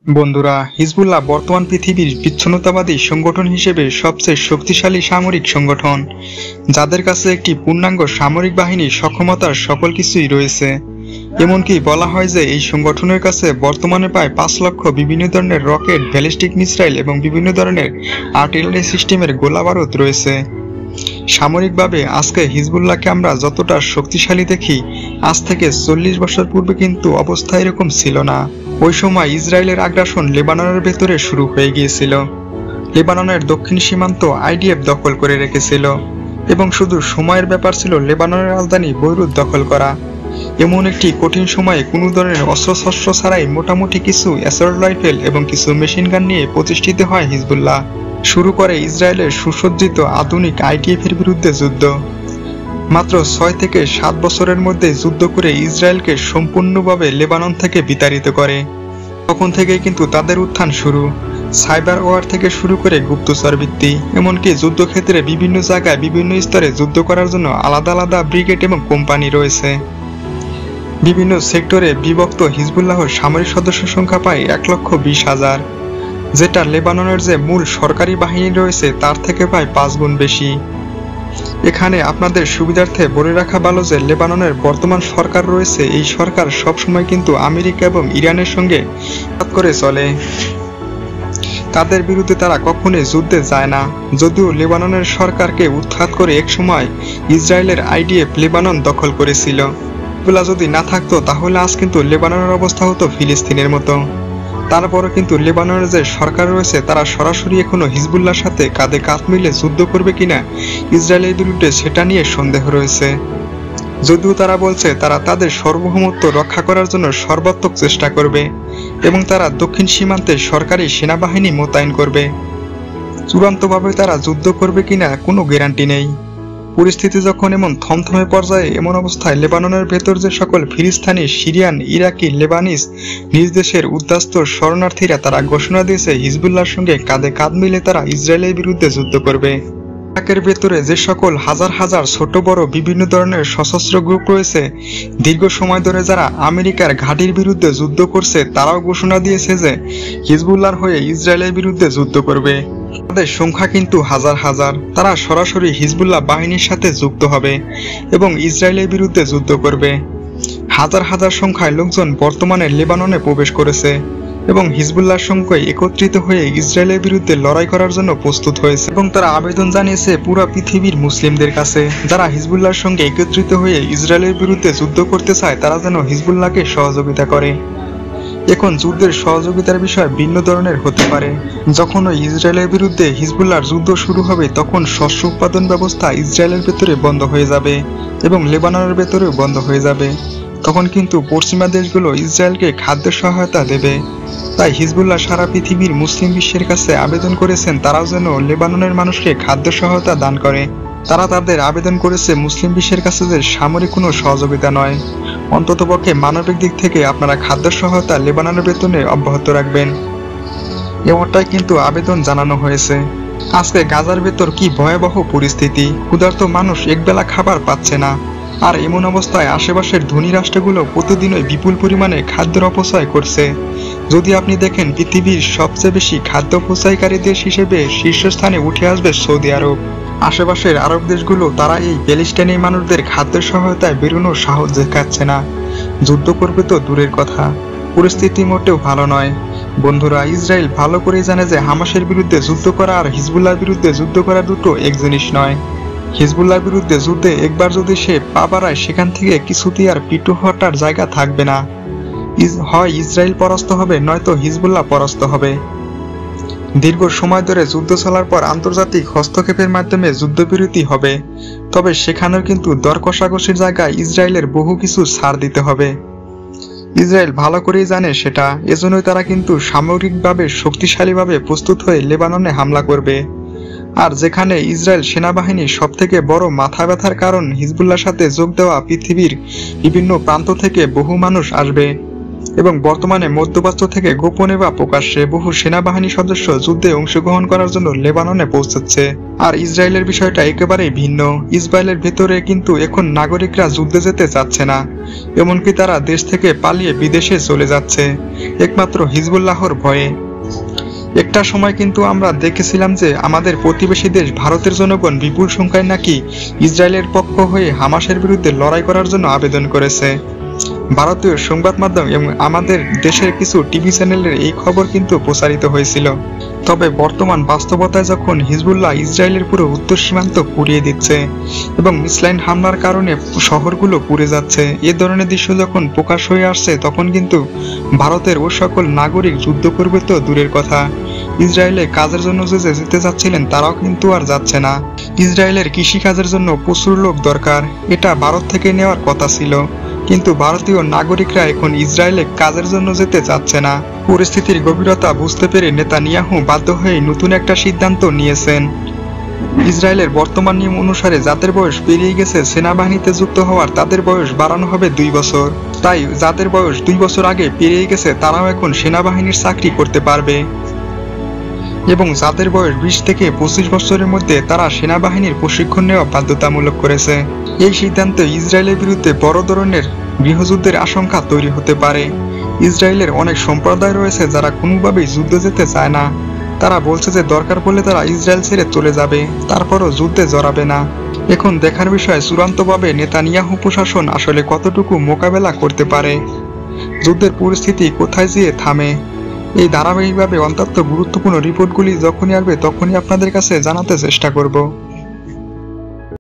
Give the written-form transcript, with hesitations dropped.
বন্ধুরা, হিজবুল্লাহ বর্তমান পৃথিবীর বিচ্ছিন্নতাবাদী সংগঠন হিসেবে সবচেয়ে শক্তিশালী সামরিক সংগঠন, যাদের কাছে একটি পূর্ণাঙ্গ সামরিক বাহিনী সক্ষমতার সকল কিছুই রয়েছে। এমনকি বলা হয় যে এই সংগঠনের কাছে বর্তমানে প্রায় 5 লক্ষ বিভিন্ন ধরনের রকেট, ব্যালিস্টিক মিসাইল এবং বিভিন্ন ধরনের আর্টিলারি সিস্টেমের গোলাবারুদ রয়েছে। সামরিকভাবে আজকে হিজবুল্লাহকে আমরা যতটা শক্তিশালী দেখি, আজ থেকে 40 বছর পূর্বে কিন্তু অবস্থা এরকম ছিল না। ওই সময় ইসরায়েলের আগ্রাসন লেবাননের ভেতরে শুরু হয়ে গিয়েছিল। লেবাননের দক্ষিণ সীমান্ত আইডিএফ দখল করে রেখেছিল এবং শুধু সময়ের ব্যাপার ছিল লেবাননের রাজধানী বৈরুত দখল করা। এমন একটি কঠিন সময়ে কোনো ধরনের অস্ত্রশস্ত্র ছাড়াই মোটামুটি কিছু অ্যাসল্ট রাইফেল এবং কিছু মেশিন গান নিয়ে প্রতিষ্ঠিত হয় হিজবুল্লাহ। শুরু করে ইসরায়েলের সুসজ্জিত আধুনিক আইডিএফ এর বিরুদ্ধে যুদ্ধ। মাত্র 6 থেকে 7 বছরের মধ্যে যুদ্ধ করে ইসরায়েলকে সম্পূর্ণভাবে লেবানন থেকে বিতাড়িত করে। তখন থেকেই কিন্তু তাদের উত্থান শুরু। সাইবার ওয়ার থেকে শুরু করে গুপ্তচর বৃত্তি, এমনকি যুদ্ধক্ষেত্রে বিভিন্ন জায়গায় বিভিন্ন স্তরে যুদ্ধ করার জন্য আলাদা আলাদা ব্রিগেড এবং কোম্পানি রয়েছে। বিভিন্ন সেক্টরে বিভক্ত হিজবুল্লাহর সামরিক সদস্য সংখ্যা প্রায় 1,20,000, যেটা লেবাননের যে মূল সরকারি বাহিনী রয়েছে তার থেকে প্রায় 5 গুণ বেশি। এখানে আপনাদের সুবিধার্থে বলে রাখা ভালো যে লেবাননের বর্তমান সরকার রয়েছে, এই সরকার সবসময় কিন্তু আমেরিকা এবং ইরানের সঙ্গে করে চলে। তাদের বিরুদ্ধে তারা কখনোই যুদ্ধে যায় না। যদিও লেবাননের সরকারকে উৎখাত করে একসময় ইসরায়েলের আইডিএফ লেবানন দখল করেছিল। এগুলা যদি না থাকতো তাহলে আজ কিন্তু লেবাননের অবস্থা হতো ফিলিস্তিনের মতো। তারপরে কিন্তু লেবাননের যে সরকার রয়েছে তারা সরাসরি এখনো হিজবুল্লাহর সাথে কাঁধে কাঁধ মিলে যুদ্ধ করবে কিনা ইসরায়েলের বিরুদ্ধে সেটা নিয়ে সন্দেহ রয়েছে। যদিও তারা বলছে তারা তাদের সার্বভৌমত্ব রক্ষা করার জন্য সর্বাত্মক চেষ্টা করবে এবং তারা দক্ষিণ সীমান্তে সরকারি সেনাবাহিনী মোতায়েন করবে। চূড়ান্তভাবে তারা যুদ্ধ করবে কিনা কোনো গ্যারান্টি নেই। পরিস্থিতি যখন এমন থমথমে পর্যায়ে, এমন অবস্থায় লেবাননের ভেতর যে সকল ফিলিস্তিনি, সিরিয়ান, ইরাকি, লেবানিজ নিজ দেশের উদ্বাস্ত শরণার্থীরা তারা ঘোষণা দিয়েছে হিজবুল্লাহর সঙ্গে কাঁধে কাঁধ মিলে তারা ইসরায়েলের বিরুদ্ধে যুদ্ধ করবে। ইরাকের ভেতরে যে সকল হাজার হাজার ছোট বড় বিভিন্ন ধরনের সশস্ত্র গ্রুপ রয়েছে, দীর্ঘ সময় ধরে যারা আমেরিকার ঘাঁটির বিরুদ্ধে যুদ্ধ করছে, তারাও ঘোষণা দিয়েছে যে হিজবুল্লাহর হয়ে ইসরায়েলের বিরুদ্ধে যুদ্ধ করবে। তাদের সংখ্যা কিন্তু হাজার হাজার। তারা সরাসরি হিজবুল্লাহ বাহিনীর সাথে যুক্ত হবে এবং ইসরায়েলের বিরুদ্ধে যুদ্ধ করবে। হাজার হাজার সংখ্যায় লোকজন বর্তমানে লেবাননে প্রবেশ করেছে এবং হিজবুল্লাহর সঙ্গে একত্রিত হয়ে ইসরায়েলের বিরুদ্ধে লড়াই করার জন্য প্রস্তুত হয়েছে এবং তারা আবেদন জানিয়েছে পুরো পৃথিবীর মুসলিমদের কাছে, যারা হিজবুল্লাহর সঙ্গে একত্রিত হয়ে ইসরায়েলের বিরুদ্ধে যুদ্ধ করতে চায় তারা যেন হিজবুল্লাহকে সহযোগিতা করে। এখন যুদ্ধের সহযোগিতার বিষয় ভিন্ন ধরনের হতে পারে। যখন ওই ইসরায়েলের বিরুদ্ধে হিজবুল্লাহর যুদ্ধ শুরু হবে তখন শস্য উৎপাদন ব্যবস্থা ইসরায়েলের ভেতরে বন্ধ হয়ে যাবে এবং লেবাননের ভেতরেও বন্ধ হয়ে যাবে। তখন কিন্তু পশ্চিমা দেশগুলো ইসরায়েলকে খাদ্য সহায়তা দেবে। তাই হিজবুল্লাহ সারা পৃথিবীর মুসলিম বিশ্বের কাছে আবেদন করেছেন তারাও যেন লেবাননের মানুষকে খাদ্য সহায়তা দান করে। তারা তাদের আবেদন করেছে মুসলিম বিশ্বের কাছে যে সামরিক কোনো সহযোগিতা নয়, অন্ততপক্ষে মানবিক দিক থেকে আপনারা খাদ্য সহায়তা লেবাননের বেতনে অব্যাহত রাখবেন, এমনটাই কিন্তু আবেদন জানানো হয়েছে। আজকে গাজার ভেতর কি ভয়াবহ পরিস্থিতি, ক্ষুধার্ত মানুষ একবেলা খাবার পাচ্ছে না। আর এমন অবস্থায় আশেপাশের ধনী রাষ্ট্রগুলো প্রতিদিনই বিপুল পরিমাণে খাদ্যের অপচয় করছে। যদি আপনি দেখেন পৃথিবীর সবচেয়ে বেশি খাদ্য অপচয়কারী দেশ হিসেবে শীর্ষস্থানে উঠে আসবে সৌদি আরব। আশেপাশের আরব দেশগুলো তারা এই প্যালেস্টাইনি মানুষদের খাদ্য সহায়তায় বেরোনোর সাহস দেখাচ্ছে না। যুদ্ধ করবে তো দূরের কথা, পরিস্থিতি মোটেও ভালো নয়। বন্ধুরা, ইসরায়েল ভালো করেই জানে যে হামাসের বিরুদ্ধে যুদ্ধ করা আর হিজবুল্লাহর বিরুদ্ধে যুদ্ধ করা দুটো এক জিনিস নয়। হিজবুল্লাহর বিরুদ্ধে যুদ্ধে একবার যদি সে পা বাড়ায় সেখান থেকে কিছুতেই আর পিটু হটার জায়গা থাকবে না। হয় ইসরায়েল পরাস্ত হবে, নয়তো হিজবুল্লাহ পরাস্ত হবে। দীর্ঘ সময় ধরে যুদ্ধ চলার পর আন্তর্জাতিক হস্তক্ষেপের মাধ্যমে যুদ্ধবিরতি হবে, তবে সেখানেও কিন্তু দর কষাকষির জায়গায় ইসরায়েলের বহু কিছু ছাড় দিতে হবে। ইসরায়েল ভালো করেই জানে সেটা, এজন্যই তারা কিন্তু সামরিকভাবে শক্তিশালীভাবে প্রস্তুত হয়ে লেবাননে হামলা করবে। আর যেখানে ইসরায়েল সেনাবাহিনী সবথেকে বড় মাথা ব্যথার কারণ, হিজবুল্লাহর সাথে যোগ দেওয়া পৃথিবীর বিভিন্ন প্রান্ত থেকে বহু মানুষ আসবে। এবং বর্তমানে মধ্যপ্রাচ্য থেকে গোপনে বা প্রকাশ্যে বহু সেনাবাহিনী সদস্য যুদ্ধে অংশগ্রহণ করার জন্য লেবাননে পৌঁছাচ্ছে। আর ইসরায়েলের বিষয়টা একেবারেই ভিন্ন। ইসরায়েলের ভেতরে কিন্তু এখন নাগরিকরা যুদ্ধে যেতে চাচ্ছে না, এমনকি তারা দেশ থেকে পালিয়ে বিদেশে চলে যাচ্ছে একমাত্র হিজবুল্লাহর ভয়ে। একটা সময় কিন্তু আমরা দেখেছিলাম যে আমাদের প্রতিবেশী দেশ ভারতের জনগণ বিপুল সংখ্যায় নাকি ইসরায়েলের পক্ষ হয়ে হামাসের বিরুদ্ধে লড়াই করার জন্য আবেদন করেছে। ভারতীয় সংবাদ মাধ্যম এবং আমাদের দেশের কিছু টিভি চ্যানেলের এই খবর কিন্তু প্রচারিত হয়েছিল। তবে বর্তমান বাস্তবতায় যখন হিজবুল্লাহ ইসরায়েলের পুরো উত্তর সীমান্ত পুড়িয়ে দিচ্ছে এবং ইসরায়েল হামলার কারণে শহরগুলো পুড়ে যাচ্ছে, এ ধরনের দৃশ্য যখন প্রকাশ হয়ে আসছে, তখন কিন্তু ভারতের ও সকল নাগরিক যুদ্ধ করবে তো দূরের কথা, ইসরায়েলে কাজের জন্য যে যেতে যাচ্ছিলেন তারাও কিন্তু আর যাচ্ছে না। ইসরায়েলের কৃষিকাজের জন্য প্রচুর লোক দরকার, এটা ভারত থেকে নেওয়ার কথা ছিল, কিন্তু ভারতীয় নাগরিকরা এখন ইসরায়েলে কাজের জন্য যেতে চাচ্ছে না। পরিস্থিতির গভীরতা বুঝতে পেরে নেতানিয়াহু বাধ্য হয়ে নতুন একটা সিদ্ধান্ত নিয়েছেন। ইসরায়েলের বর্তমান নিয়ম অনুসারে যাদের বয়স পেরিয়ে গেছে সেনাবাহিনীতে যুক্ত হওয়ার, তাদের বয়স বাড়ানো হবে 2 বছর। তাই যাদের বয়স 2 বছর আগে পেরিয়ে গেছে তারাও এখন সেনাবাহিনীর চাকরি করতে পারবে এবং যাদের বয়স 20 থেকে 25 বছরের মধ্যে তারা সেনাবাহিনীর প্রশিক্ষণ নেওয়া বাধ্যতামূলক করেছে। এই সিদ্ধান্তে ইসরায়েলের বিরুদ্ধে বড় ধরনের গৃহযুদ্ধের আশঙ্কা তৈরি হতে পারে। ইসরায়েলের অনেক সম্প্রদায় রয়েছে যারা কোনোভাবেই যুদ্ধে যেতে চায় না। তারা বলছে যে দরকার পড়লে তারা ইসরায়েল ছেড়ে চলে যাবে, তারপরও যুদ্ধে জড়াবে না। এখন দেখার বিষয় চূড়ান্তভাবে নেতানিয়াহু প্রশাসন আসলে কতটুকু মোকাবেলা করতে পারে, যুদ্ধের পরিস্থিতি কোথায় যেয়ে থামে। এই ধারাবাহিকভাবে অত্যন্ত গুরুত্বপূর্ণ রিপোর্টগুলি যখনই আসবে তখনই আপনাদের কাছে জানাতে চেষ্টা করব।